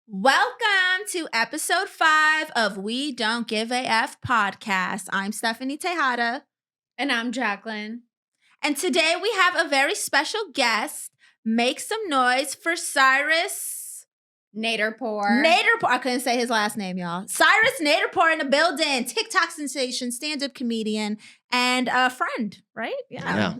Welcome to episode 5 of We Don't Give a F podcast. I'm Stephanie Tejada. And I'm Jaclyn. And today we have a very special guest. Make some noise for CYRUS NADERPOUR. I couldn't say his last name, y'all. CYRUS NADERPOUR in the building. TikTok sensation, stand-up comedian, and a friend, right? Yeah.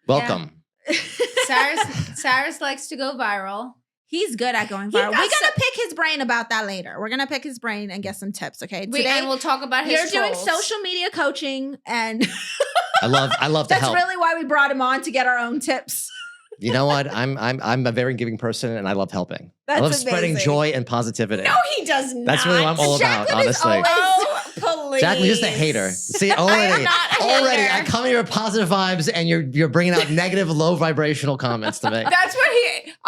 Welcome. CYRUS likes to go viral. He's good at going viral. We're going to pick his brain about that later. We're going to pick his brain and get some tips, okay? Today, and we'll talk about his You're trolls. doing social media coaching, and I love to help. That's really why we brought him on, to get our own tips. You know what? I'm a very giving person, and I love helping. That's I love amazing. spreading joy and positivity. No, he does not. That's really what I'm all about, Jaclyn honestly. Please. Jaclyn's just a hater. See, already, I come here with positive vibes, and you're bringing out negative, low vibrational comments to me. That's what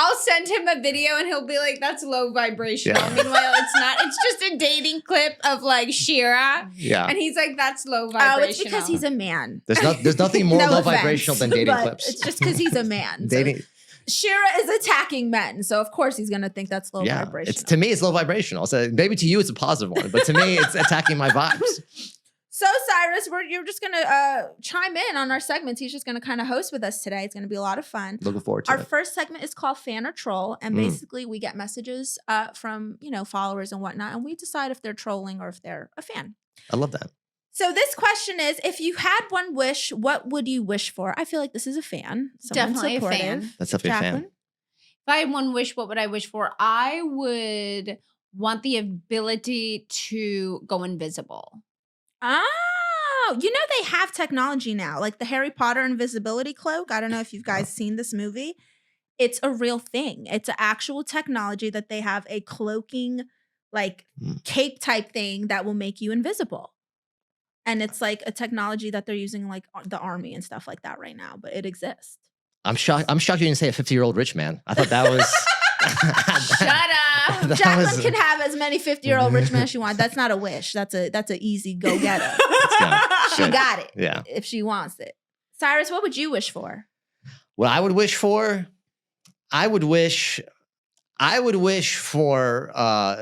I'll send him a video, and he'll be like, "That's low vibrational." Yeah. Meanwhile, it's not. It's just a dating clip of like Shira. Yeah. And he's like, "That's low vibrational." Oh, it's because he's a man. There's nothing more No low offense, vibrational than dating but clips. It's just because he's a man. Dating. So Shira is attacking men, so of course he's going to think that's low vibrational. To me, it's low vibrational. So maybe to you, it's a positive one, but to me, it's attacking my vibes. So CYRUS, you're just going to chime in on our segments. He's just going to kind of host with us today. It's going to be a lot of fun. Looking forward to Our it. first segment is called Fan or Troll, and basically we get messages from followers and whatnot, and we decide if they're trolling or if they're a fan. I love that. So this question is, if you had one wish, what would you wish for? I feel like this is a fan. Someone Definitely supportive. a fan. That's definitely a fan. Jaclyn? If I had one wish, what would I wish for? I would want the ability to go invisible. Oh, they have technology now, like the Harry Potter invisibility cloak. I don't know if you guys seen this movie. It's a real thing. It's an actual technology that they have, a cloaking, like cape type thing that will make you invisible. And it's like a technology that they're using like the army and stuff like that right now, but it exists. I'm shocked you didn't say a 50-year-old rich man. I thought that was... Shut up. Jaclyn can have as many 50-year-old rich men as she wants. That's not a wish. That's an easy go getter. She got it. Yeah. If she wants it. CYRUS, what would you wish for? What I would wish for? I would wish for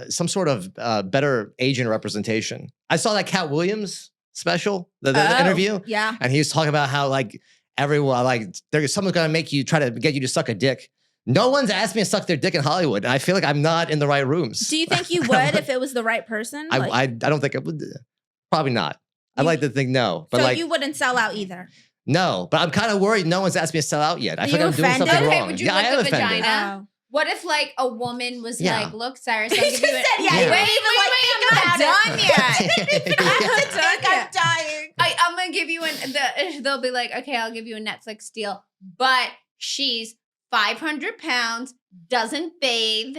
some sort of better Asian representation. I saw that Cat Williams special, the interview. Yeah. And he was talking about how like everyone, like someone's gonna make you try to get you to suck a dick. No one's asked me to suck their dick in Hollywood. And I feel like I'm not in the right rooms. Do you think you would if it was the right person? I don't think I would. Probably not. I'd like to think no. But so like you wouldn't sell out either? no. But I'm kind of worried no one's asked me to sell out yet. I feel like I'm doing offended? something Okay, wrong. would you Yeah, I look am the offended. vagina? Oh. What if like a woman was Yeah. like, "Look, CYRUS, He I'll just give you said, yeah. Yeah. Wait, I'm not done yet. I'm dying. I'm gonna give you they'll be like, "Okay, I'll give you a Netflix deal, but she's 500 pounds, doesn't bathe.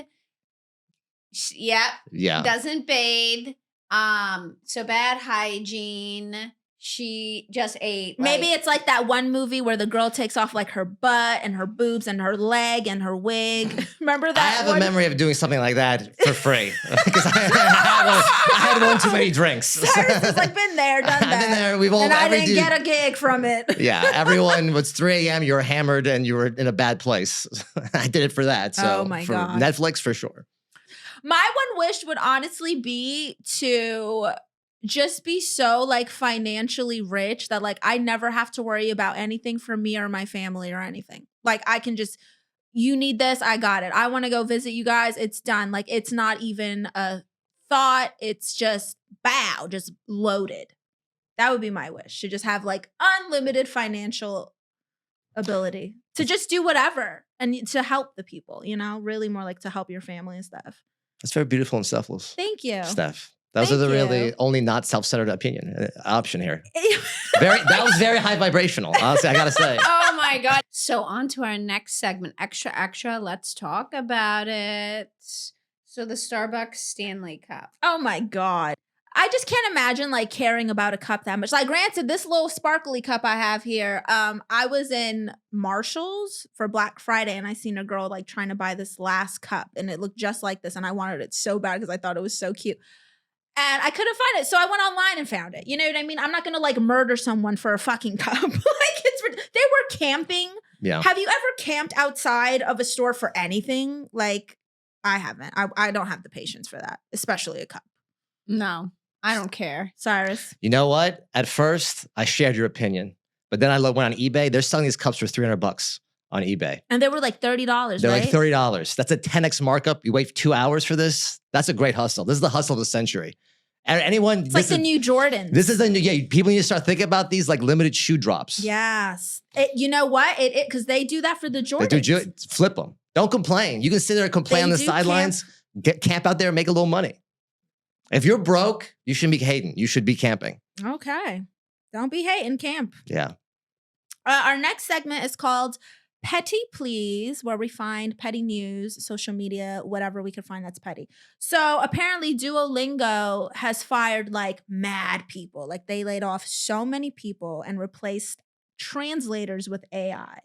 Yep, Yeah. doesn't bathe. So bad hygiene. She just ate. Maybe it's like that one movie where the girl takes off like her butt and her boobs and her leg and her wig. Remember that? I have a memory of doing something like that for free because I had one too many drinks. CYRUS has like been there, done that. I've been there. We've all. And I every didn't dude- get a gig from it. Yeah, everyone was 3 a.m. You were hammered and you were in a bad place. I did it for that. So Oh my for God. Netflix for sure. My one wish would honestly be to just be so like financially rich that like I never have to worry about anything for me or my family or anything. Like I can just, you need this, I got it. I want to go visit you guys, it's done. Like it's not even a thought. It's just just loaded. That would be my wish, to just have like unlimited financial ability to just do whatever and to help the people, really more like to help your family and stuff. That's very beautiful and selfless. Thank you. Steph. Those are Thank the you. really only not self-centered option here. That was very high vibrational. Honestly, I gotta say. Oh my God. So on to our next segment, extra. Let's talk about it. So the Starbucks Stanley Cup. Oh my God. I just can't imagine like caring about a cup that much. Like granted, this little sparkly cup I have here, I was in Marshall's for Black Friday and I seen a girl like trying to buy this last cup and it looked just like this and I wanted it so bad because I thought it was so cute. And I couldn't find it. So I went online and found it. You know what I mean? I'm not going to like murder someone for a fucking cup. They were camping. Yeah. Have you ever camped outside of a store for anything? Like, I haven't. I don't have the patience for that, especially a cup. No, I don't care. Cyrus. You know what? At first, I shared your opinion, but then I went on eBay. They're selling these cups for $300 on eBay. And they were like $30, They're right? like $30. That's a 10x markup. You wait 2 hours for this. That's a great hustle. This is the hustle of the century. And anyone, It's like the new Jordans. This is the new, yeah, people need to start thinking about these like limited shoe drops. Yes. You know what? Because they do that for the Jordans. They do, flip them. Don't complain. You can sit there and complain on the sidelines, camp out there and make a little money. If you're broke, you shouldn't be hating. You should be camping. Okay. Don't be hating, camp. Yeah. Our next segment is called Petty Please, where we find petty news, social media, whatever we can find that's petty. So apparently Duolingo has fired like mad people. Like they laid off so many people and replaced translators with AI.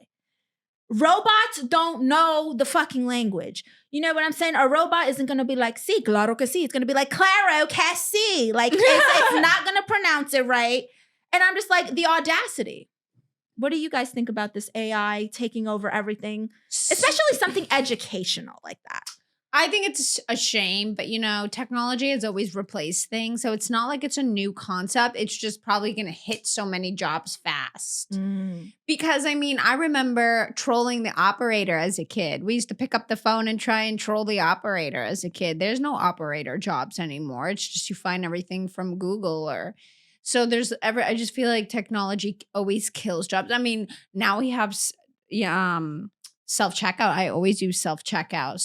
Robots don't know the fucking language. You know what I'm saying? A robot isn't going to be like, sí, claro que sí. It's going to be like, claro que sí. Like, it's not going to pronounce it right. And I'm just like, the audacity. What do you guys think about this AI taking over everything? Especially something educational like that. I think it's a shame, but technology has always replaced things. So it's not like it's a new concept. It's just probably going to hit so many jobs fast. Because I remember trolling the operator as a kid. We used to pick up the phone and try and troll the operator as a kid. There's no operator jobs anymore. It's just you find everything from Google or... So I just feel like technology always kills jobs. Now we have self-checkout. I always use self-checkout.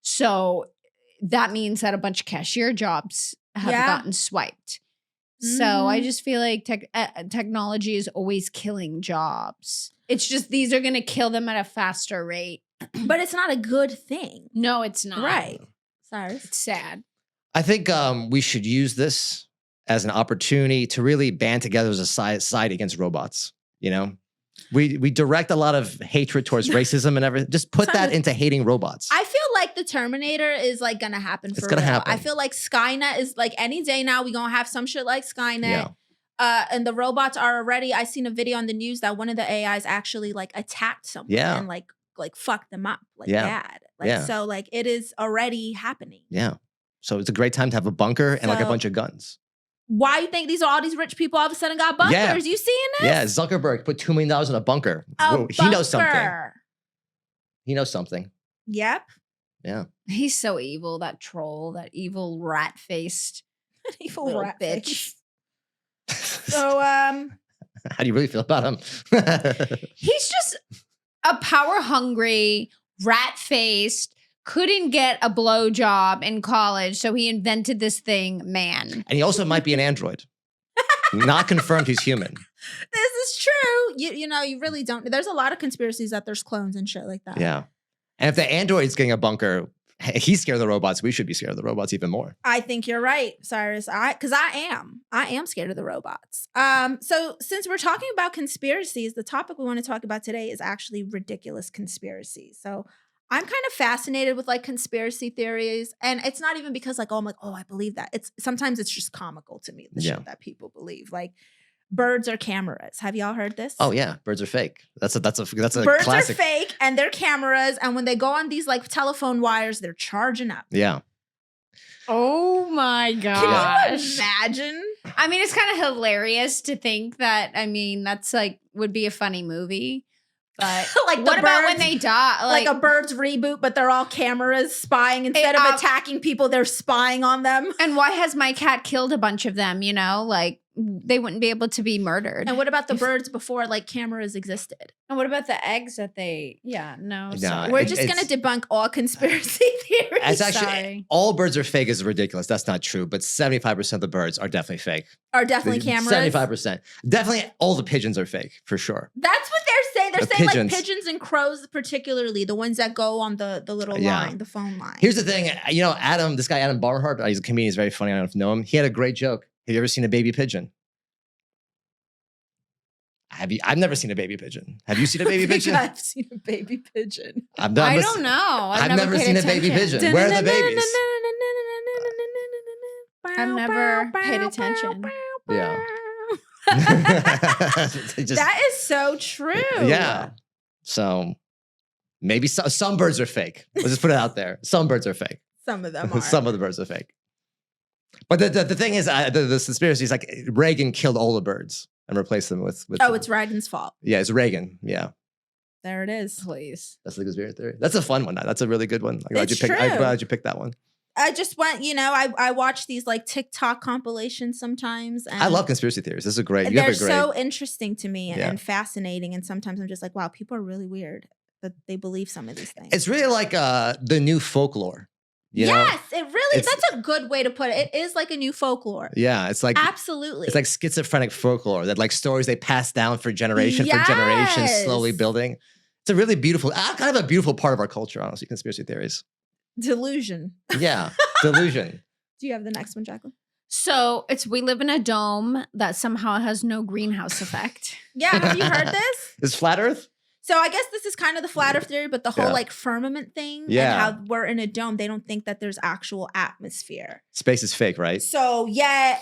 So that means that a bunch of cashier jobs have gotten swiped. So I just feel like technology is always killing jobs. It's just these are going to kill them at a faster rate. But it's not a good thing. No, it's not. Right. Cyrus. It's sad. I think we should use this as an opportunity to really band together as a society against robots. We direct a lot of hatred towards racism and everything. Just put that into hating robots. I feel like the Terminator is like gonna happen. It's gonna happen. I feel like Skynet is like any day now. We gonna have some shit like Skynet. Yeah. And the robots are already. I seen a video on the news that one of the AIs actually like attacked someone and like fucked them up bad. So like it is already happening. Yeah. So it's a great time to have a bunker and like a bunch of guns. Why you think these are all these rich people all of a sudden got bunkers? Yeah. You seeing this? Yeah, Zuckerberg put $2 million in a bunker. He knows something. He knows something. Yep. Yeah. He's so evil, that troll, that evil rat-faced evil rat bitch. So how do you really feel about him? He's just a power-hungry, rat-faced, couldn't get a blowjob in college, so he invented this thing, man. And he also might be an android. Not confirmed he's human. This is true. You really don't. There's a lot of conspiracies that there's clones and shit like that. Yeah. And if the android's getting a bunker, he's scared of the robots. We should be scared of the robots even more. I think you're right, Cyrus. Because I am scared of the robots. So since we're talking about conspiracies, the topic we want to talk about today is actually ridiculous conspiracies. So I'm kind of fascinated with like conspiracy theories, and it's not even because like, I'm like, I believe that. Sometimes it's just comical to me, the shit that people believe. Like birds are cameras. Have y'all heard this? Oh yeah, birds are fake. That's a birds classic. Are fake, and they're cameras, and when they go on these like telephone wires, they're charging up. Yeah. Oh my gosh. Can you imagine? It's kind of hilarious to think that. That's like would be a funny movie. But like what about when they die? Like a Birds reboot, but they're all cameras spying. Instead of attacking people, they're spying on them. And why has my cat killed a bunch of them? Like they wouldn't be able to be murdered. And what about the birds before like cameras existed? And what about the eggs that they? Yeah, no. We're just gonna debunk all conspiracy theories. It's actually all birds are fake is ridiculous. That's not true. But 75% of the birds are definitely fake. Are definitely cameras. 75%. Definitely all the pigeons are fake for sure. That's what they're saying. They're saying pigeons. Like pigeons and crows, particularly the ones that go on the little line, the phone line. Here's the thing, this guy Adam Barnhart, he's a comedian. He's very funny. I don't know if you know him. He had a great joke. Have you ever seen a baby pigeon? I've never seen a baby pigeon. Have you seen a baby pigeon? I've seen a baby pigeon. I don't know. I've never seen a baby pigeon. Where are the babies? I've never paid attention. Yeah. That is so true. Yeah. So Maybe some birds are fake. Let's just put it out there. Some birds are fake. Some of them are. Some of the birds are fake. But the thing is, the conspiracy is like Reagan killed all the birds and replaced them with Oh, it's Reagan's fault. Yeah, it's Reagan. Yeah. There it is. Please. That's the conspiracy theory. That's a fun one. That's a really good one. I'm It's true. glad you picked that one. I just went, I watch these like TikTok compilations sometimes. And I love conspiracy theories. This is great. You they're have a great. so interesting to me Yeah. and fascinating. And sometimes I'm just like, wow, people are really weird that they believe some of these things. It's really like the new folklore. You know? Yes, it really, It's- that's a good way to put it. It is like a new folklore. Yeah, it's like Absolutely. it's like schizophrenic folklore that like stories they pass down for generation for generation, slowly Yes. building. It's a really beautiful, kind of a beautiful part of our culture, honestly. Conspiracy theories. Delusion. Yeah, delusion. Do you have the next one, Jaclyn? So we live in a dome that somehow has no greenhouse effect. Yeah, have you heard this? Is flat Earth? So I guess this is kind of the flat earth theory, but the whole Yeah. like firmament thing Yeah. and how we're in a dome, they don't think that there's actual atmosphere. Space is fake, right? So yeah,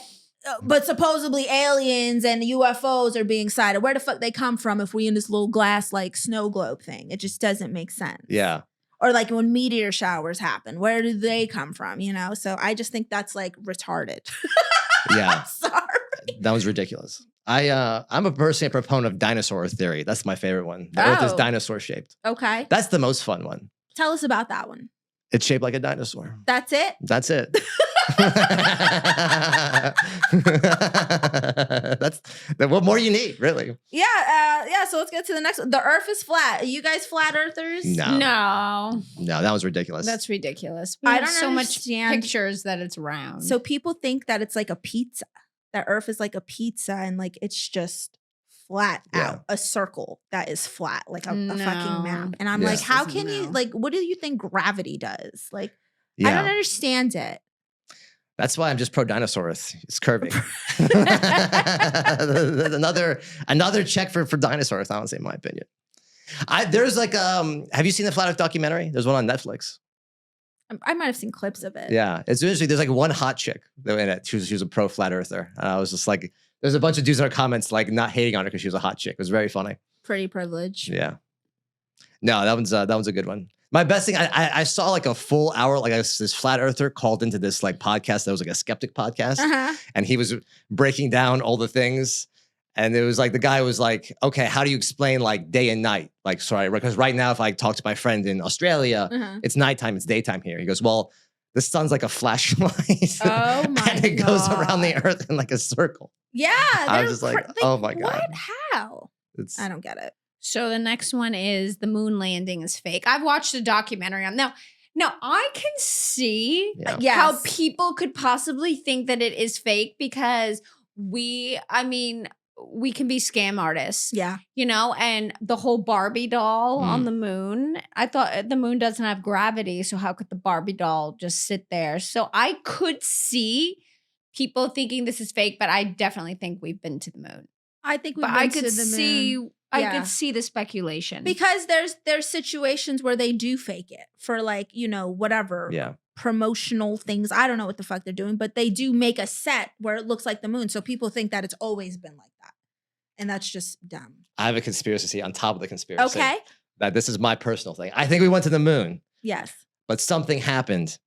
but supposedly aliens and UFOs are being sighted. Where the fuck they come from if we in this little glass like snow globe thing? It just doesn't make sense. Yeah. Or like when meteor showers happen, where do they come from? So I just think that's like retarded. Yeah. Sorry. That was ridiculous. I'm a proponent of dinosaur theory. That's my favorite one. The Earth is Oh. dinosaur shaped. Okay. That's the most fun one. Tell us about that one. It's shaped like a dinosaur. That's it? That's it. What more you need, really? Yeah. So let's get to the next one. The earth is flat. Are you guys flat earthers? No. No, That was ridiculous. that's ridiculous. We I have don't so much understand. pictures that it's round. So people think that it's like a pizza. That earth is like a pizza and like it's just flat Yeah. out, a circle that is flat, like a No. fucking map. And I'm Yeah. like, how This can is you no. like what do you think gravity does? Like I yeah. don't understand it. That's why I'm just pro dinosaur. It's curving. another check for dinosaurs, honestly, in my opinion. There's like have you seen the Flat Earth documentary? There's one on Netflix. I might have seen clips of it. Yeah, it's interesting. There's like one hot chick in it. She was a pro flat earther. And I was just like, there's a bunch of dudes in our comments like not hating on her because she was a hot chick. It was very funny. Pretty privilege. Yeah. No, that one's a good one. My best thing, I saw like a full hour, like this flat earther called into this like podcast that was like a skeptic podcast, Uh-huh. and he was breaking down all the things. And it was like the guy was like, okay, how do you explain like day and night? Like, sorry, because right now if I talk to my friend in Australia, Uh-huh. it's nighttime, it's daytime here. He goes, well, the sun's like a flashlight. Oh my And it goes around the God. earth in like a circle. Yeah. I they're was just like, oh my God. What? How? It's I don't get it. So the next one is the moon landing is fake. I've watched a documentary on now. I can see Yeah. Yes. how people could possibly think that it is fake because we can be scam artists, Yeah. and the whole Barbie doll Mm. on the moon. I thought the moon doesn't have gravity, so how could the Barbie doll just sit there? So I could see people thinking this is fake, but I definitely think we've been to the moon. I think we've But been I to could the see moon. I Yeah. could see the speculation. Because there's situations where they do fake it for like, whatever yeah. promotional things. I don't know what the fuck they're doing, but they do make a set where it looks like the moon. So people think that it's always been like that. And that's just dumb. I have a conspiracy on top of the conspiracy. Okay. That this is my personal thing. I think we went to the moon, Yes. but something happened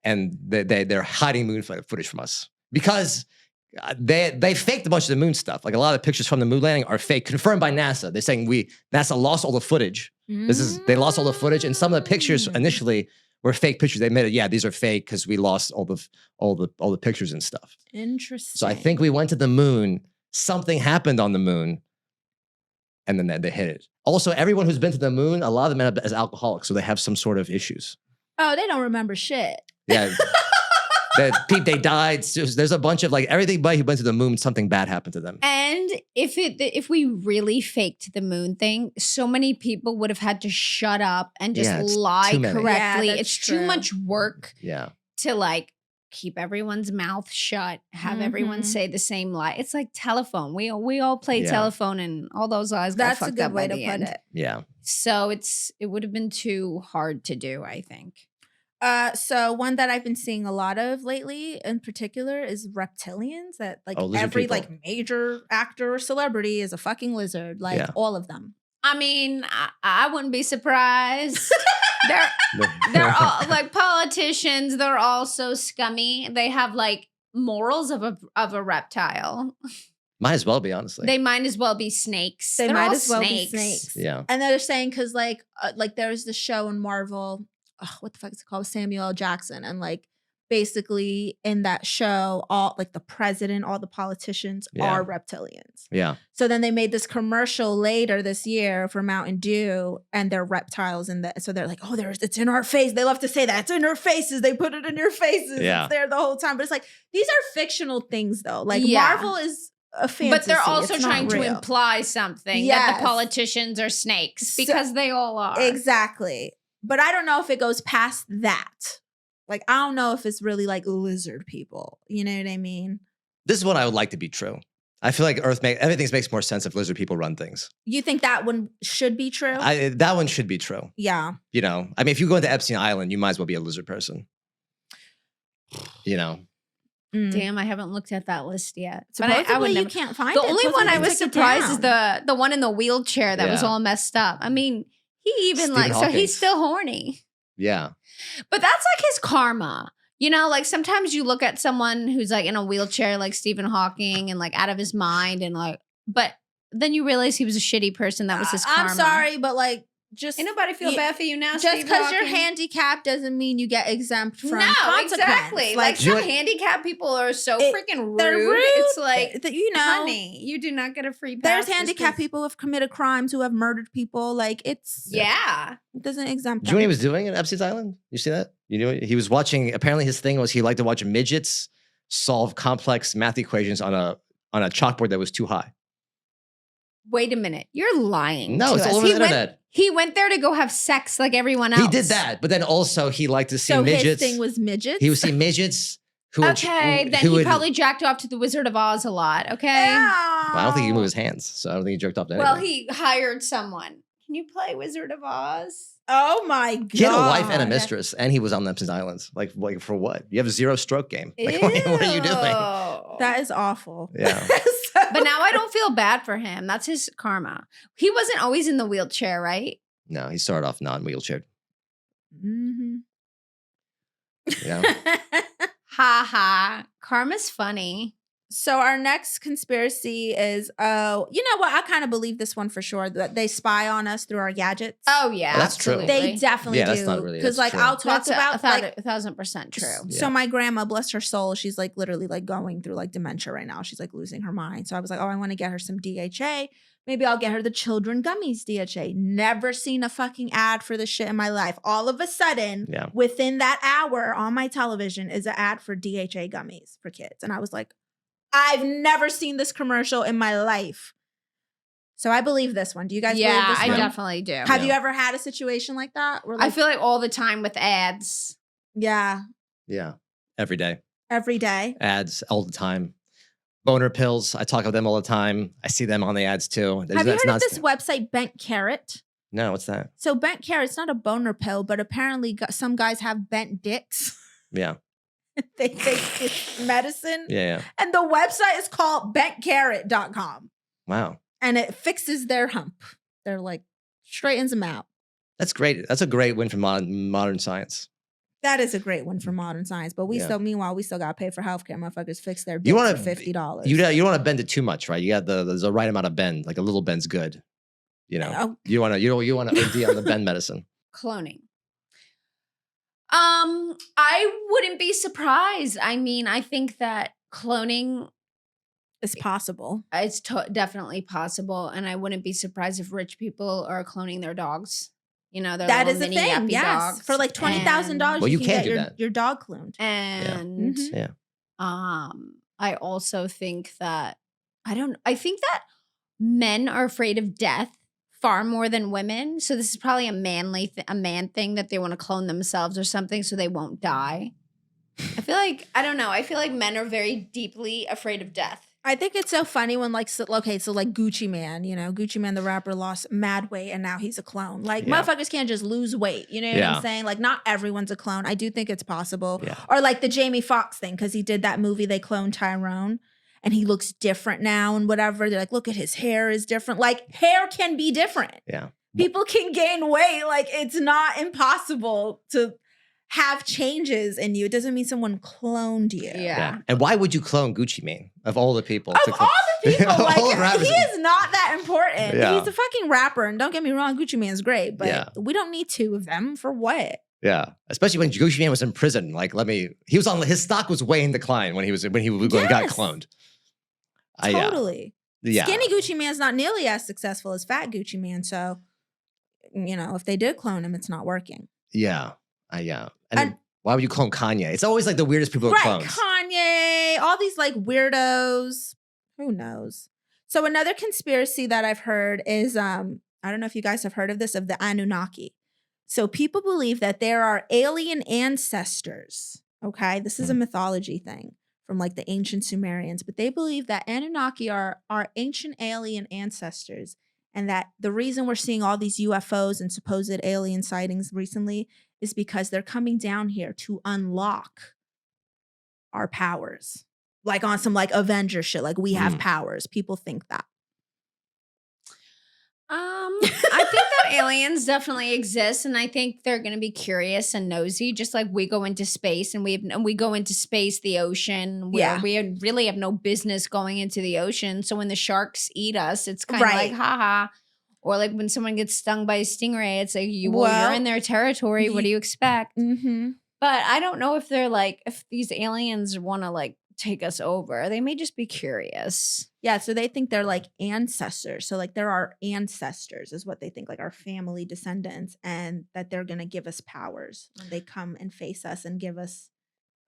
and they're hiding moon footage from us because they faked a bunch of the moon stuff. Like a lot of the pictures from the moon landing are fake, confirmed by NASA. They're saying NASA lost all the footage. They lost all the footage, and some of the pictures Mm. initially were fake pictures. They admitted, yeah, these are fake because we lost all the pictures and stuff. Interesting. So I think we went to the moon. Something happened on the moon, and then they hit it. Also, everyone who's been to the moon, a lot of them end up as alcoholics, so they have some sort of issues. Oh, they don't remember shit. Yeah. They died. So there's a bunch of like everybody who went to the moon, something bad happened to them. And if we really faked the moon thing, so many people would have had to shut up and just Yeah, it's lie too many. correctly. Yeah, that's it's too true. much work Yeah. to like keep everyone's mouth shut, have everyone Mhm. say the same lie. It's like telephone. We all play Yeah. telephone, and all those lies got That's a fucked good up way by to the put end. it. Yeah. So it would have been too hard to do, I think. So one that I've been seeing a lot of lately in particular is reptilians that like Oh, lizard every people. like major actor or celebrity is a fucking lizard, like Yeah. all of them. I mean, I wouldn't be surprised. They're all like politicians. They're all so scummy. They have like morals of a reptile. Might as well be, honestly. They might as well be snakes. They They're might all as well be snakes. Yeah. And they're saying because like there's the show in Marvel, what the fuck is it called? Samuel L. Jackson. And like basically in that show, all like the president, all the politicians are reptilians. Yeah. So then they made this commercial later this year for Mountain Dew and they're reptiles in the, so they're like, oh, it's in our face. They love to say that. It's in our faces. They put it in your faces. Yeah. It's there the whole time. But it's like, these are fictional things though. Like Marvel is a fantasy. But they're also It's trying not to real. imply something that the politicians are snakes because they all are. Exactly. But I don't know if it goes past that. Like, I don't know if it's really like lizard people. You know what I mean? This is what I would like to be true. I feel like everything makes more sense if lizard people run things. You think that one should be true? That one should be true. Yeah. You know, I mean, if you go into Epstein Island, you might as well be a lizard person. You know. Damn, I haven't looked at that list yet. Supposedly But I would never. You can't find The it. only one I was surprised is down. the one in the wheelchair that was all messed up. I mean, he even Stephen like, so Hawking. he's still horny. Yeah. But that's like his karma. You know, like sometimes you look at someone who's like in a wheelchair, like Stephen Hawking and like out of his mind and like, but then you realize he was a shitty person. That was his karma. I'm sorry, but like, just Ain't nobody feel bad for you now, just Stephen because you're Hawking? handicapped doesn't mean you get exempt from No, consequence. exactly. Like some handicapped people are so freaking rude. They're rude. It's like, you know, honey, you do not get a free pass. there's just handicapped 'cause- people who have committed crimes, who have murdered people. Like it doesn't exempt Do you know what he them. was doing at Epstein's Island? You see that? You know, he was watching. Apparently, his thing was he liked to watch midgets solve complex math equations on a chalkboard that was too high. Wait a minute, you're lying. No, to it's us. all over the internet. He went there to go have sex like everyone else. He did that, but then also he liked to see So midgets. his thing was midgets. He would see midgets who Okay, then he probably jacked off to the Wizard of Oz a lot. Okay. Well, I don't think he moved his hands, so I don't think he jerked off to anything. Well, he hired someone. Can you play Wizard of Oz? Oh my god! He had a wife and a mistress, and he was on Epstein's Island. Like for what? You have a 0-stroke game. Like, what are you doing? That is awful. Yeah. But now I don't feel bad for him. That's his karma. He wasn't always in the wheelchair, right? No, he started off non-wheelchaired. Mm-hmm. Yeah. Ha ha. Karma's funny. So our next conspiracy is, you know what? I kind of believe this one for sure, that they spy on us through our gadgets. Oh yeah, that's true. absolutely. They definitely do. Yeah, that's not really- Because that's like true. I'll talk That's about like 1,000% true. So my grandma, bless her soul, she's like literally like going through like dementia right now. She's like losing her mind. So I was like, oh, I want to get her some DHA. Maybe I'll get her the children gummies DHA. Never seen a fucking ad for this shit in my life. All of a sudden, within that hour on my television is an ad for DHA gummies for kids. And I was like, I've never seen this commercial in my life. So I believe this one. Do you guys believe this I one? definitely do. Have you ever had a situation like that? Where I feel like all the time with ads. Yeah. Yeah. Every day. Every day. Ads all the time. Boner pills. I talk about them all the time. I see them on the ads too. Have you heard of this website, Bent Carrot? No, what's that? So Bent Carrot's not a boner pill, but apparently some guys have bent dicks. Yeah. They take this medicine. Yeah. And the website is called bentcarrot.com. Wow. And it fixes their hump. They're like, straightens them out. That's great. That's a great win for modern science. That is a great one for modern science. But meanwhile, we still got to pay for healthcare. Motherfuckers fix their dick for $50. You don't want to bend it too much, right? You got there's a right amount of bend. Like a little bend's good. You know, you want to OD on the bend medicine. Cloning. I wouldn't be surprised. I mean, I think that cloning is possible. It's definitely possible, and I wouldn't be surprised if rich people are cloning their dogs. You know, that is a thing. Yes, dogs. For like $20,000, well, you can get your dog cloned. And I also think that I think that men are afraid of death far more than women. So this is probably a man thing that they want to clone themselves or something so they won't die. I feel like, I don't know. I feel like men are very deeply afraid of death. I think it's so funny when like Gucci Man, you know, Gucci Man, the rapper, lost mad weight and now he's a clone. Like motherfuckers can't just lose weight. You know what I'm saying? Like not everyone's a clone. I do think it's possible. Yeah. Or like the Jamie Foxx thing, because he did that movie, they cloned Tyrone. and he looks different now and whatever. They're like, look at his hair is different. Like hair can be different. Yeah. People can gain weight. Like it's not impossible to have changes in you. It doesn't mean someone cloned you. Yeah. And why would you clone Gucci Mane of all the people? Of all the people, All the like rappers. he is not that important. Yeah. He's a fucking rapper, and don't get me wrong, Gucci Mane's great, but Yeah. we don't need two of them for what? Yeah, especially when Gucci Mane was in prison. Like, he was on his stock was way in decline when he got Yes. cloned. Totally. Yeah. Skinny Gucci Mane's not nearly as successful as fat Gucci Mane, so if they did clone him, it's not working. Yeah. Yeah. And then why would you clone Kanye? It's always like the weirdest people who Right, clones. Kanye, all these like weirdos. Who knows? So another conspiracy that I've heard is I don't know if you guys have heard of this, of the Anunnaki. So people believe that there are alien ancestors. Okay, this is a mythology thing from like the ancient Sumerians, but they believe that Anunnaki are ancient alien ancestors, and that the reason we're seeing all these UFOs and supposed alien sightings recently is because they're coming down here to unlock our powers. Like on some like Avenger shit, like we have powers. People think that. I think that aliens definitely exist, and I think they're going to be curious and nosy, just like we go into space, and we go into space, the ocean, where we really have no business going into the ocean. So when the sharks eat us, it's kind of like haha. Or like when someone gets stung by a stingray, it's like you're in their territory. What do you expect? Mm-hmm. But I don't know if they're like, if these aliens want to like take us over. They may just be curious. Yeah, so they think they're like ancestors. So like they're our ancestors is what they think, like our family descendants, and that they're going to give us powers when they come and face us and give us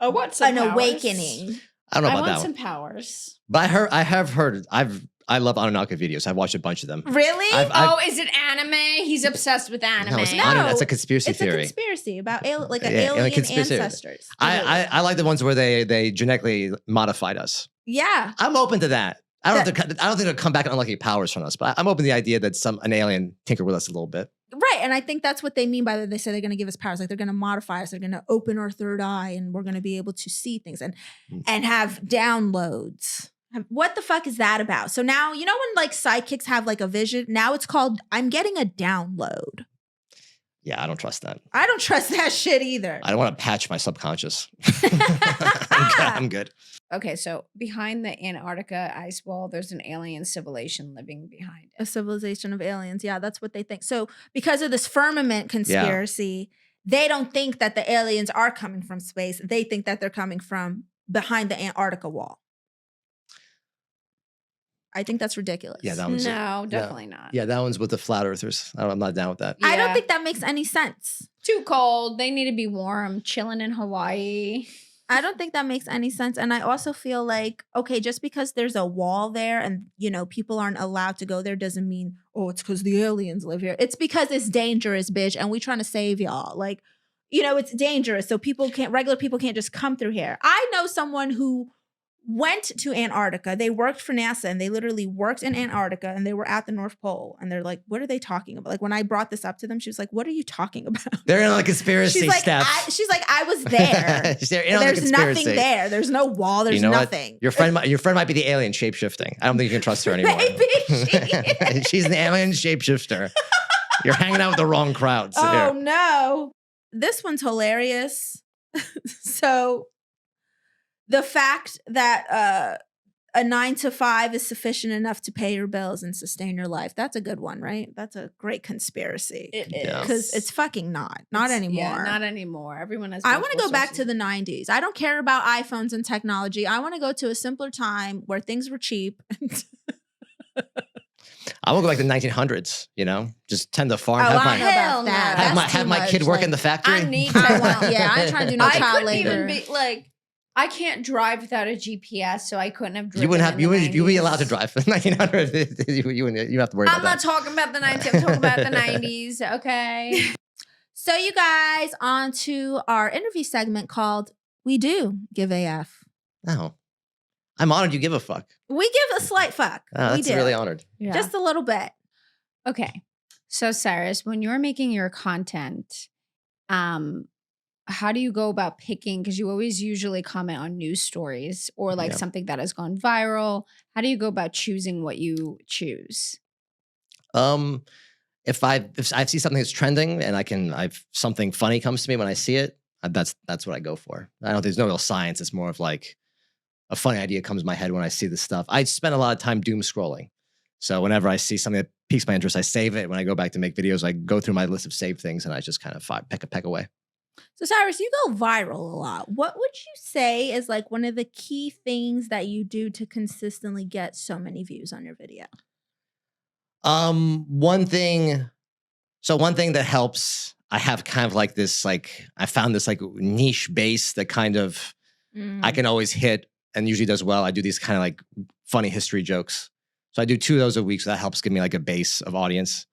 an awakening. I don't know I about want that some one. powers. But I love Anunnaki videos. I've watched a bunch of them. Really? Is it anime? He's obsessed with anime. No, it's No, that's a conspiracy It's theory. a conspiracy about alien alien conspiracy. ancestors. I like the ones where they genetically modified us. Yeah. I'm open to that. I don't think they'll come back and unlucky powers from us, but I'm open to the idea that an alien tinker with us a little bit. Right. And I think that's what they mean by that. They say they're going to give us powers. Like they're going to modify us. They're going to open our third eye and we're going to be able to see things and have downloads. What the fuck is that about? So now, you know when like sidekicks have like a vision? Now it's called, I'm getting a download. Yeah, I don't trust that. I don't trust that shit either. I don't want to patch my subconscious. I'm good. Okay, so behind the Antarctica ice wall, there's an alien civilization living behind it. A civilization of aliens. Yeah, that's what they think. So because of this firmament conspiracy, they don't think that the aliens are coming from space. They think that they're coming from behind the Antarctica wall. I think that's ridiculous. Yeah, that one's No, definitely not. Yeah, that one's with the flat earthers. I'm not down with that. I don't think that makes any sense. Too cold. They need to be warm, chilling in Hawaii. I don't think that makes any sense. And I also feel like, okay, just because there's a wall there and, people aren't allowed to go there doesn't mean, it's because the aliens live here. It's because it's dangerous, bitch. And we trying to save y'all. Like, it's dangerous. So regular people can't just come through here. I know someone who went to Antarctica. They worked for NASA and they literally worked in Antarctica and they were at the North Pole. And they're like, what are they talking about? Like when I brought this up to them, she was like, what are you talking about? They're in on the conspiracy she's like, stuff. she's like, I was there. There's nothing there. There's no wall. There's nothing. What? Your friend might be the alien shapeshifting. I don't think you can trust her anymore. Maybe she's an alien shapeshifter. You're hanging out with the wrong crowds. Oh no. This one's hilarious. So the fact that a 9 to 5 is sufficient enough to pay your bills and sustain your life. That's a good one, right? That's a great conspiracy. It is. Because it's fucking not. Not anymore. Yeah, not anymore. Everyone has. I want to go back to the 90s. I don't care about iPhones and technology. I want to go to a simpler time where things were cheap. I want to go back to the 1900s, just tend the farm. Have my kid work in the factory. I need to. I'm trying to do no child labor. Even be like, I can't drive without a GPS, so I couldn't have driven. You wouldn't be allowed to drive in 1900. You have to worry about that. I'm not talking about the 90s. I'm talking about the 90s. Okay. So you guys, on to our interview segment called "We Do Give AF." No, I'm honored you give a fuck. We give a slight fuck. Oh, that's really honored. Yeah. Just a little bit. Okay. So Cyrus, when you're making your content, how do you go about picking? Because you always usually comment on news stories or like Yeah. something that has gone viral. How do you go about choosing what you choose? If I see something that's trending and I've something funny comes to me when I see it, that's what I go for. There's no real science. It's more of like a funny idea comes to my head when I see this stuff. I spend a lot of time doom scrolling. So whenever I see something that piques my interest, I save it. When I go back to make videos, I go through my list of saved things and I just kind of peck away. So Cyrus, you go viral a lot. What would you say is like one of the key things that you do to consistently get so many views on your video? One thing that helps, I have kind of like this, like I found this like niche base that kind of I can always hit and usually does well. I do these kind of like funny history jokes. So I do 2 of those a week. So that helps give me like a base of audience.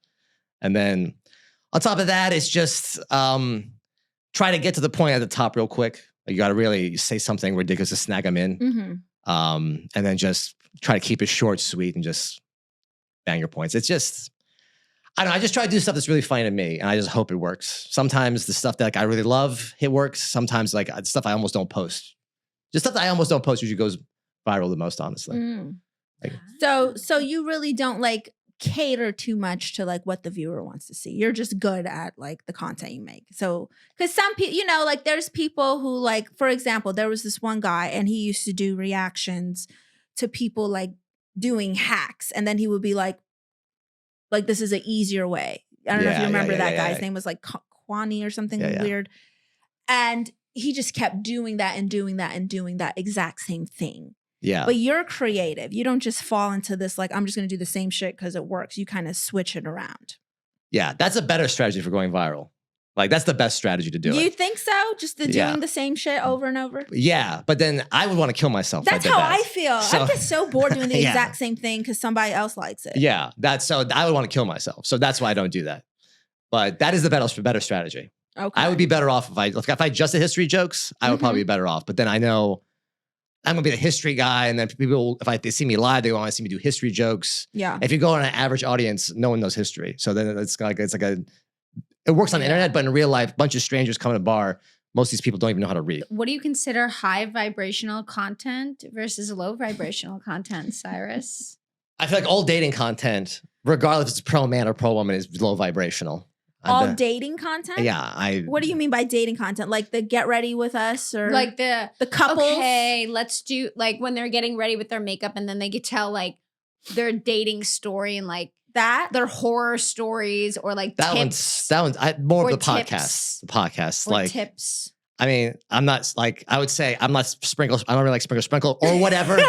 And then on top of that, it's just try to get to the point at the top real quick. You got to really say something ridiculous to snag them in. And then just try to keep it short, sweet, and just bang your points. It's just, I don't know. I just try to do stuff that's really funny to me, and I just hope it works. Sometimes the stuff that like I really love, it works. Sometimes like stuff I almost don't post. Just stuff that I almost don't post usually goes viral the most, honestly. Like, so you really don't like cater too much to like what the viewer wants to see. You're just good at like the content you make. So, because some people, you know, like there's people who like, for example, there was this one guy and he used to do reactions to people like doing hacks, and then he would be like this is an easier way. I don't know if you remember that guy. His name was like Kwani or something weird. And he just kept doing that and doing that and doing that exact same thing. Yeah. But you're creative. You don't just fall into this like, I'm just going to do the same shit because it works. You kind of switch it around. Yeah. That's a better strategy for going viral. Like that's the best strategy to do it. You think so? Just doing the same shit over and over? Yeah. But then I would want to kill myself. That's how I feel. I get so bored doing the Yeah. exact same thing because somebody else likes it. Yeah. So I would want to kill myself. So that's why I don't do that. But that is the better strategy. Okay. I would be better off if I just did history jokes, I would probably be better off. But then I know I'm gonna be the history guy, and then people, if they see me live, they want to see me do history jokes. Yeah. If you go on an average audience, no one knows history, so then it works on the internet, but in real life, a bunch of strangers come to a bar. Most of these people don't even know how to read. What do you consider high vibrational content versus low vibrational content, Cyrus? I feel like all dating content, regardless if it's pro man or pro woman, is low vibrational. All dating content? Yeah. What do you mean by dating content? Like the get ready with us or like the couples? Okay, let's do like when they're getting ready with their makeup and then they could tell like their dating story and like that their horror stories or like tips. More of the tips. podcast. The podcast. Or like tips. I mean, I'm not like I would say I'm not sprinkles. I don't really like sprinkle or whatever.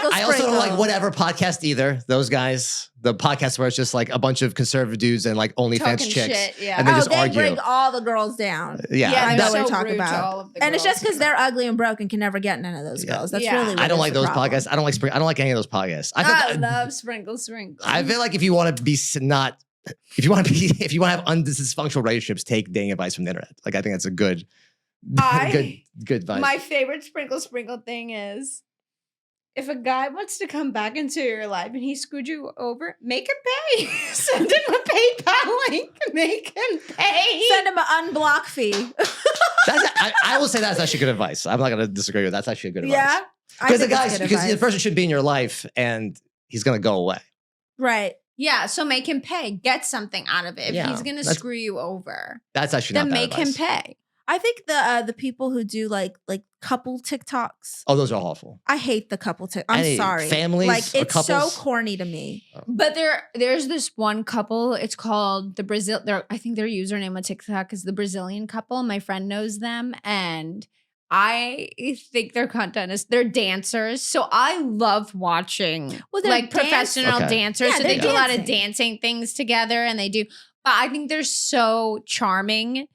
I also don't like whatever podcast either. Those guys, the podcast where it's just like a bunch of conservative dudes and like OnlyFans chicks, shit, yeah. and they just argue. Bring all the girls down. Yeah, I know so what you're talking rude to about. all of the And it's girls. just because they're ugly and broke and can never get none of those girls. That's really what I don't like the those problem. podcasts. I don't like any of those podcasts. I love sprinkle. I feel like if you want to be not, if you want to have dysfunctional relationships, take dating advice from the internet. Like I think that's a good advice. My favorite sprinkle thing is if a guy wants to come back into your life and he screwed you over, make him pay. Send him a PayPal link. Make him pay. Send him an unblock fee. I will say that's actually good advice. I'm not going to disagree with that. That's actually good advice. Yeah. Because the person should be in your life and he's going to go away. Right. Yeah, so make him pay. Get something out of it. If Yeah, he's going to screw you over, that's actually then not bad make him advice. pay. I think the people who do like couple TikToks. Oh, those are awful. I hate the couple TikToks. I'm sorry. Families, like or it's so couples? corny to me. But there's this one couple. It's called the Brazil. I think their username on TikTok is the Brazilian couple. My friend knows them, and I think their content is they're dancers. So I love watching like professional dancers. Yeah, so they do a lot of dancing. dancing things together, and they do. But I think they're so charming.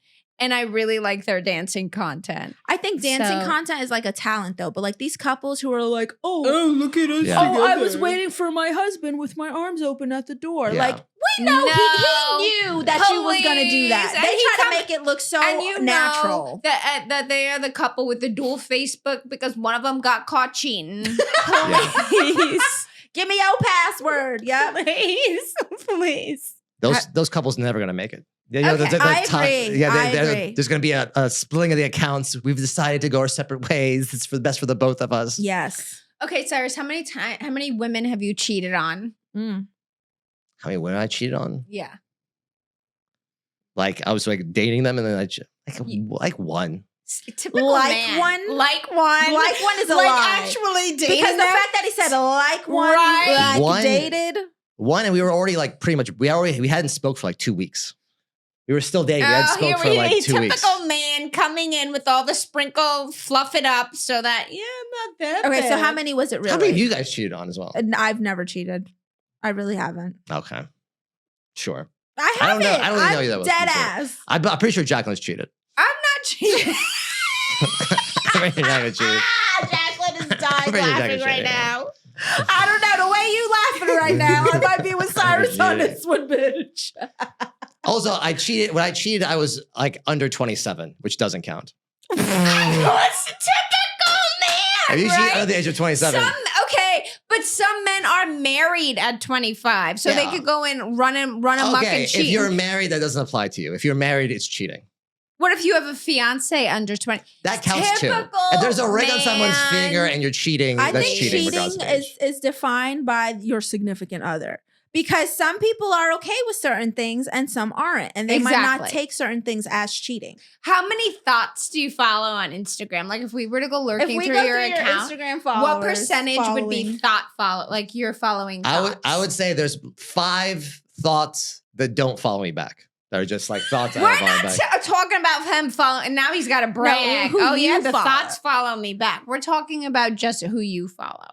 And I really like their dancing content. I think dancing So- content is like a talent though, but like these couples who are like, oh look at us. Yeah. I was waiting for my husband with my arms open at the door. Yeah. Like, we know No. he knew that you was gonna do that. Please. And They he try come- to make it look so And you natural. know that they are the couple with the dual Facebook because one of them got caught cheating. Please. Give me your password. Yeah. Please. Those couples never going to make it. You know, Okay, I agree. I there- agree. There's going to be a splitting of the accounts. We've decided to go our separate ways. It's for the best for the both of us. Yes. Okay, Cyrus, how many women have you cheated on? Mm. How many women I cheated on? Yeah. Like I was like dating them, and then like one. Typical Like man. one? Like one. Like one is a like lie. actually dating Because the them? fact that he said like one, Right. like One- dated. One, and we were already like pretty much. We hadn't spoke for like 2 weeks. We were still dating. We hadn't spoke for like 2 weeks. Typical man coming in with all the sprinkle, fluff it up so that I'm not that. Okay, so bad. how many was it really? How many of you guys cheated on as well? I've never cheated. I really haven't. Okay, sure. I I don't haven't. know- I don't really I'm know you that well, dead so- ass. I'm pretty sure Jaclyn's cheated. I'm not cheating. I'm pretty sure Jaclyn cheated. Jaclyn is dying I'm pretty sure laughing Jaclyn's right cheating. now. I don't know. The way you laughing right now, I might be with Cyrus on Yeah. this one, bitch. Also, I cheated. When I cheated, I was like under 27, which doesn't count. What's typical man? Have you cheated right? under the age of 27? Okay, but some men are married at 25, so they Yeah. could go and run amok Okay, and cheat. if you're married, that doesn't apply to you. If you're married, it's cheating. What if you have a fiance under 20? That counts too. Typical If there's a ring on someone's man. finger and you're cheating, I that's think cheating. cheating regardless of age. is defined by your significant other. Because some people are okay with certain things and some aren't. And they might not Exactly. take certain things as cheating. How many thoughts do you follow on Instagram? Like if we were to go If lurking we through go your through your account, Instagram followers, what percentage would be following- thought follow? Like you're following thoughts? I would say there's 5 thoughts that don't follow me back. That are just like thoughts I We're don't follow not back. talking about him following, and now he's got to brag. who Oh yeah, you the follow. thoughts follow me back. We're talking about just who you follow.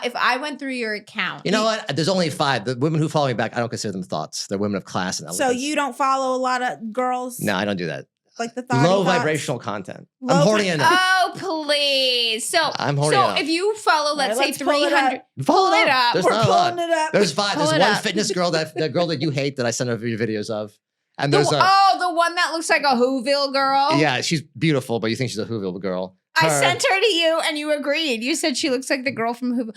If I went through your account, You know what? There's only 5. The women who follow me back, I don't consider them thoughts. They're women of class and elegance. So you don't follow a lot of girls? No, I don't do that. Like the thoughty Low thoughts? vibrational content. Low I'm horny vi- enough. Oh please! So I'm horny So enough. if you follow, let's say let's pull it 300, up. pull it up. There's We're not a lot. pulling it up. There's 5. Pull There's it one up. fitness girl the girl that you hate that I sent over your videos of, and The, there's a the one that looks like a Whoville girl. yeah, she's beautiful, but you think she's a Whoville girl. I Her- sent her to you, and you agreed. You said she looks like the girl from Whoville.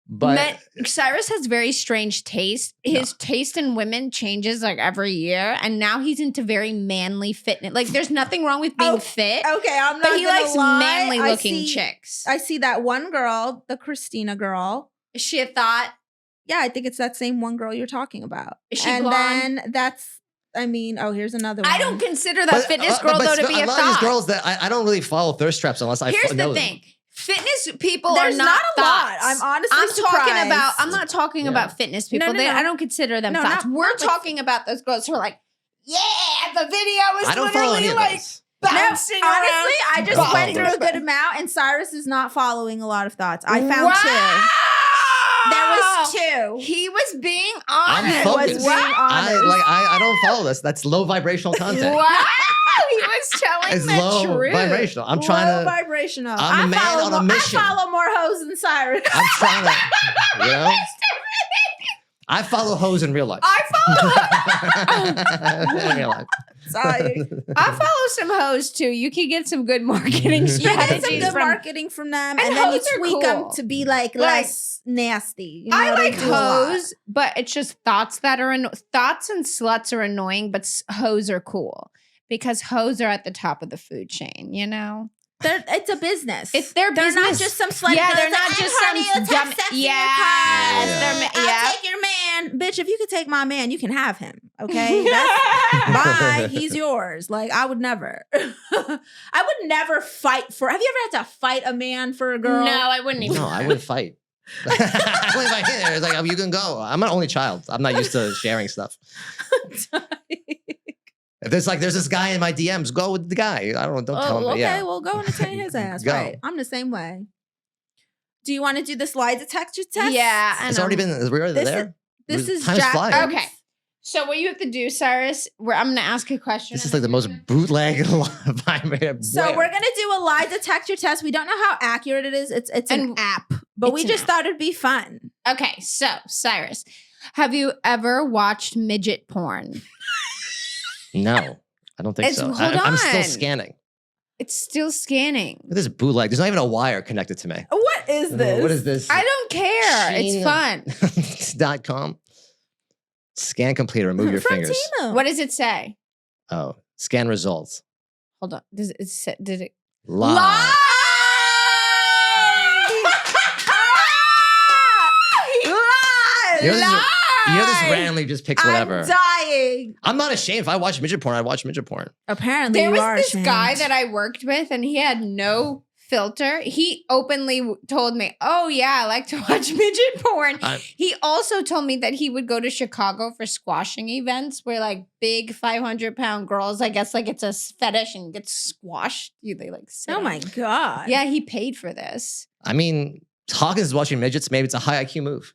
but Cyrus has very strange taste. His taste in women changes like every year, and now he's into very manly fitness. Like, there's nothing wrong with being fit, Okay, I'm not but he gonna likes lie. manly I looking see- chicks. I see that one girl, the Christina girl. Is she a thought? Yeah, I think it's that same one girl you're talking about. Is she and blonde? then here's another one. I don't consider that fitness girl but though to be a lot of these thought. girls that I don't really follow thirst traps unless I Here's know the them. thing: fitness people There's are not not a lot. thoughts. I'm honestly I'm talking surprised. about. I'm not talking Yeah. about fitness people. no, They, no. I don't consider them No, thoughts. not- We're not with- talking about those girls who are like, yeah, the video was I don't follow any literally of like those. bouncing around. Honestly, I just Bob. went through a good amount, and Cyrus is not following a lot of thoughts. I found Wow! 2. There was 2. He was being I'm honest. focused. being honest. I don't follow this. That's low vibrational content. Wow, he was telling It's the low truth. vibrational. I'm Low trying to. vibrational. I'm a man follow on a more, mission. I follow more hoes than Cyrus. I'm trying to. You know. I follow hoes in real life. In real life. Sorry. I follow some hoes too. You can get some good marketing You get some strategies good from. marketing from them, And and then you hoes are tweak them cool. to be like less nasty. You know, I they like do a lot. hoes, but it's just thoughts that are thoughts and sluts are annoying, but hoes are cool because hoes are at the top of the food chain. You know, It's a business. it's their They're not business. just some slut. Yeah, girls they're that, not "Hey, just honey, some let's have dumb. sex in your Yes, car. they're I'll yeah. take your man, bitch. If you could take my man, you can have him. Okay, that's, bye. He's yours. Like I would never. I would never fight for. Have you ever had to fight a man for a girl? No, I wouldn't even. No, I wouldn't fight. I wouldn't fight either. It's like, you can go. I'm an only child. I'm not used to sharing stuff. If there's this guy in my DMs, go with the guy. I don't tell him. Okay, Yeah. well, go entertain his ass. Go. Right. I'm the same way. Do you want to do this lie detector test? Yeah, and It's already been. We're already This there. This is Time's Jack. flying. Okay. So what you have to do, Cyrus, I'm going to ask a question. This is like the most bootleg live I made. So we're gonna do a lie detector test. We don't know how accurate it is. It's an And app, but we it's an just app. thought it'd be fun. Okay, so Cyrus, have you ever watched midget porn? No, I don't think It's- so. hold I'm still on. scanning. It's still scanning. This is bootleg. There's not even a wire connected to me. What is this? What is this? I don't care. It's Sheen. fun. .com. Scan complete. Remove your From fingers. Timo. What does it say? Oh, scan results. Hold on. Did it? Lie. You know this randomly just picks whatever. I'm dying. I'm not ashamed. If I watch midget porn, I watch midget porn. Apparently, There you was are this ashamed. guy that I worked with, and he had no filter. He openly told me, "Oh yeah, I like to watch midget porn." He also told me that he would go to Chicago for squashing events where like big 500-pound girls, I guess like it's a fetish and get squashed. They like sit Oh on- my God. Yeah, he paid for this. I mean, Hawkins is watching midgets. Maybe it's a high IQ move.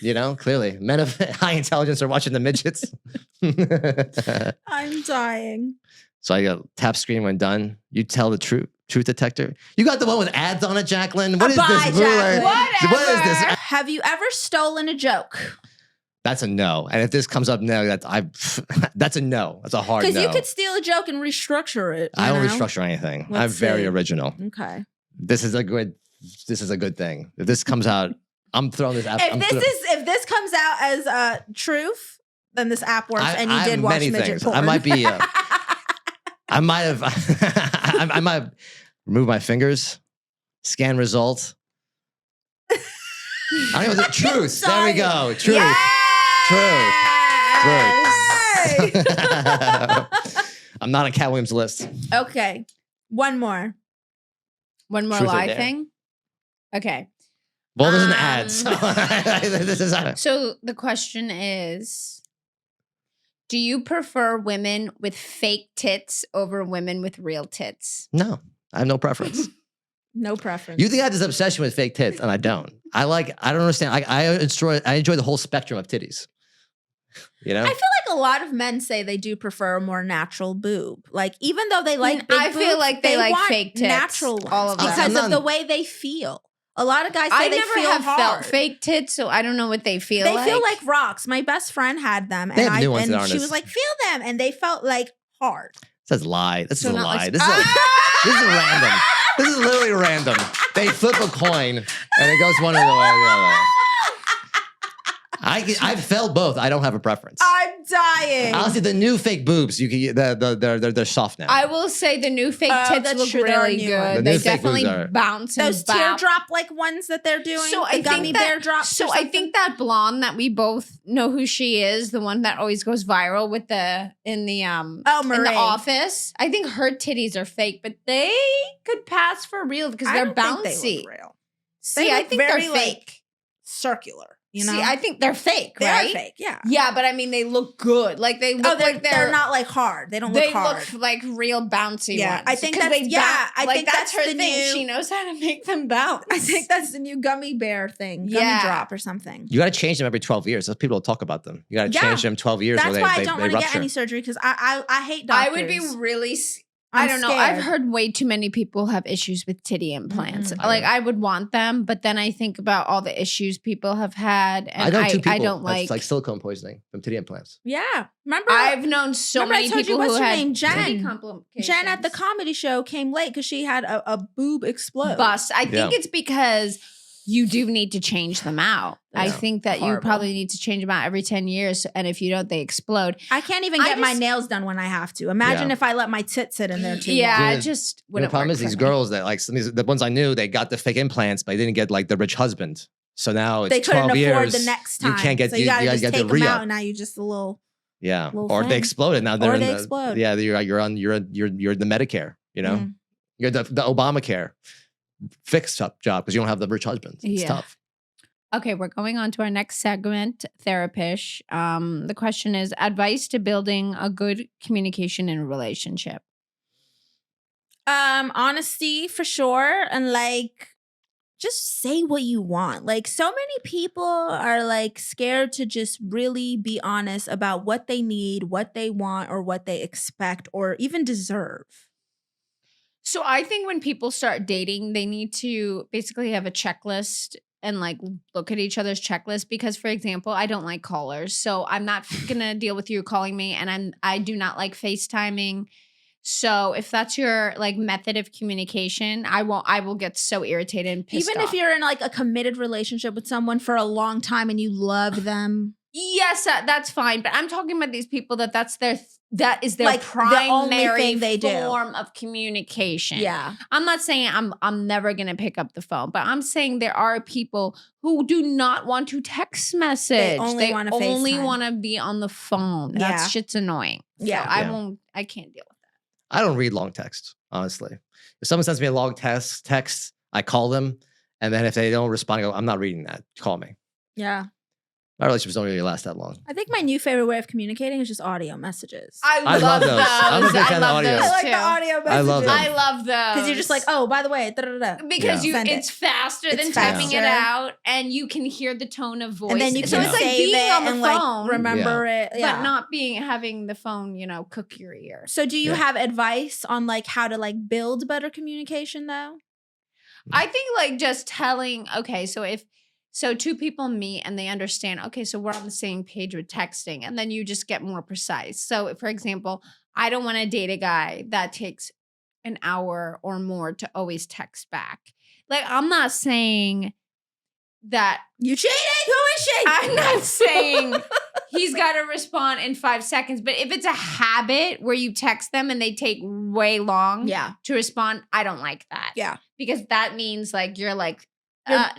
You know, clearly, men of high intelligence are watching the midgets. I'm dying. So I got tap screen when done. You tell the truth detector. You got the one with ads on it, Jaclyn. What is Bye, this? Jaclyn. What is this? Have you ever stolen a joke? That's a no. And if this comes up no, that's a no. That's a hard no. Because you could steal a joke and restructure it. I don't you know? restructure anything. Let's I'm very see. original. Okay. This is a good thing. If this comes out, I'm throwing this app. If this comes out as truth, then this app works, and you did watch many midget things. porn. I might be. I might have. I might have removed my fingers. Scan result. I don't know. Truth. There we go. Truth. Truth. I'm not on Cat Williams' list. Okay. One more. One more Truth or lie dare? thing. Okay. Well, there's an ad. So this is So the question is, do you prefer women with fake tits over women with real tits? no. I have no preference. No preference. You think I have this obsession with fake tits, and I don't. I don't understand. I enjoy the whole spectrum of titties. You know? I feel like a lot of men say they do prefer a more natural boob. Like, even though they like big I feel boobs, like they like want fake tits, natural ones all of them. because I'm of the not- way they feel. A lot of guys say I they never feel have hard. felt fake tits, so I don't know what they feel They like. feel like rocks. My best friend had them, They and have new ones that aren't she as- was like, "Feel them," and they felt like hard. It says lie. This So is a not lie. like- This is random. This is literally random. They flip a coin and it goes one of the way or the other. I've felt both. I don't have a preference. I'm dying. Honestly, the new fake boobs, you can they're soft now. I will say the new fake Oh, tits that's look true, there are really new good. ones. The They new fake boobs definitely are- bounce and Those bounce. teardrop like ones that they're doing. So the I gummy think that, bear drops. So or I something? think that blonde that we both know who she is, the one that always goes viral with in the Oh, in the Marie. office. I think her titties are fake, but they could pass for real because I they're don't think bouncy. they look real. See, They I look think they're very, fake. like, circular. You know, See, I think they're fake, they right? are fake. Yeah. Yeah, but I mean, they look good. Like they look Oh, like they're not like hard. They don't They look hard. look like real bouncy Yeah, ones. I think 'Cause that's- they yeah, bounce. I Like, think that's that's her the thing. new- She knows how to make them bounce. I think that's the new gummy bear thing. Gummy Yeah. drop or something. You got to change them every 12 years. Those people will talk about them. You got to Yeah. change them 12 years. That's or why I they don't want to get rupture. any surgery because I hate doctors. I would be really. I don't know. scared. I've heard way too many people have issues with titty implants. Mhm. Like I would want them, but then I think about all the issues people have had, and I know two people. I don't That's like silicone poisoning from titty implants. Yeah. Remember? I've known so Remember I many told you people what's who her had name? Jen. titty complications. Jen at the comedy show came late because she had a boob explode. bust. I think Yeah. it's because you do need to change them out. I Yeah. think that you Horrible. probably need to change them out every 10 years. And if you don't, they explode. I can't even I get my just- nails done when I have to. Imagine Yeah. if I let my tit sit in there too Yeah, long. I Yeah. just The wouldn't problem work is for these me. girls that like the ones I knew, they got the fake implants, but they didn't get like the rich husband. So now it's They couldn't 12 afford years. the next you time. can't get- so you you gotta gotta just get the take them re-up. out and now you just a little. Yeah, little or they thing. exploded. Now they're Or in they the, explode. Yeah, you're the Medicare. You know, Mm. you're the Obamacare fixed up job because you don't have the rich husband. It's Yeah. tough. Okay, we're going on to our next segment, Therapish. The question is advice to building a good communication in a relationship. Honesty for sure, and like just say what you want. Like so many people are like scared to just really be honest about what they need, what they want, or what they expect, or even deserve. So I think when people start dating, they need to basically have a checklist and like look at each other's checklist because, for example, I don't like callers. So I'm not gonna deal with you calling me, and I do not like FaceTiming. So if that's your like method of communication, I will get so irritated and pissed Even off. if you're in like a committed relationship with someone for a long time and you love them. Yes, that's fine. But I'm talking about these people that's their that is their Like, the only primary thing they do. form of communication. Yeah. I'm not saying I'm never gonna pick up the phone, but I'm saying there are people who do not want to text message. only wanna only FaceTime. want to be on the phone. Yeah. That shit's annoying. Yeah. So Yeah. I can't deal with I don't read long texts, honestly. If someone sends me a long text, I call them. And then if they don't respond, I go, I'm not reading that. Call me. Yeah. My relationships don't really last that long. I think my new favorite way of communicating is just audio messages. that. I love those. I'm a big fan of audio. I like too. the audio messages. I love them. I love those. Because you're just like, oh, by the way, da-da-da. because Yeah. it's faster than It's typing faster. it out, and you can hear the tone of voice. And then you so can it's like save being it on the and phone, like remember it. Yeah. but not having the phone, cook your ears. So do you Yeah. have advice on like how to like build better communication though? I think like just telling, okay, so two people meet and they understand, okay, so we're on the same page with texting, and then you just get more precise. So for example, I don't want to date a guy that takes an hour or more to always text back. Like, I'm not saying that You cheating? Who is she? I'm not saying he's got to respond in 5 seconds, but if it's a habit where you text them and they take way long Yeah. to respond, I don't like that. Yeah. Because that means like you're like,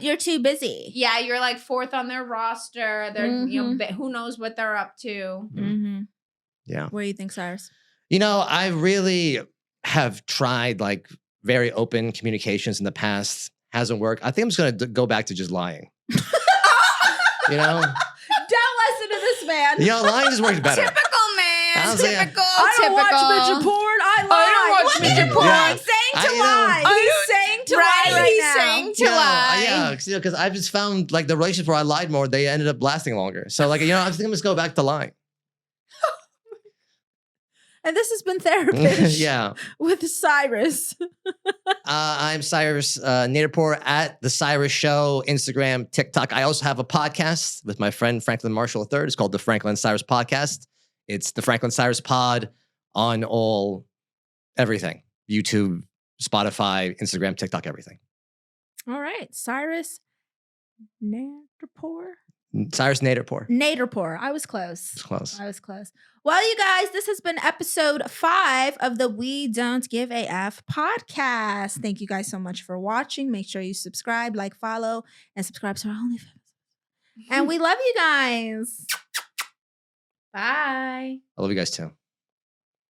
You're too busy. yeah, you're like fourth on their roster. They're, who knows what they're up to. Mm-hmm. Yeah. What do you think, Cyrus? I really have tried like very open communications in the past. Hasn't worked. I think I'm just going to go back to just lying. Don't listen to this man. Lying just works better. Typical man. I was like, Typical. I don't watch midget porn. I lie. I don't watch midget porn. Yeah. He's saying to I know. lie. He's saying to lie right He's now. saying to lie. Yeah, because I've just found like the relationships where I lied more, they ended up lasting longer. So like, I think I'm just go back to lying. And this has been Therapist Yeah. with Cyrus. I'm Cyrus NADERPOUR at The Cyrus Show, Instagram, TikTok. I also have a podcast with my friend Franklin Marshall III. It's called The Franklin Cyrus Podcast. It's The Franklin Cyrus Pod on everything. YouTube, Spotify, Instagram, TikTok, everything. All right. Cyrus NADERPOUR? Cyrus NADERPOUR. NADERPOUR. I was close. It's close. I was close. Well, you guys, this has been episode 5 of the We Don't Give a F podcast. Thank you guys so much for watching. Make sure you subscribe, like, follow, and subscribe to our OnlyFans. And we love you guys. Bye. I love you guys too.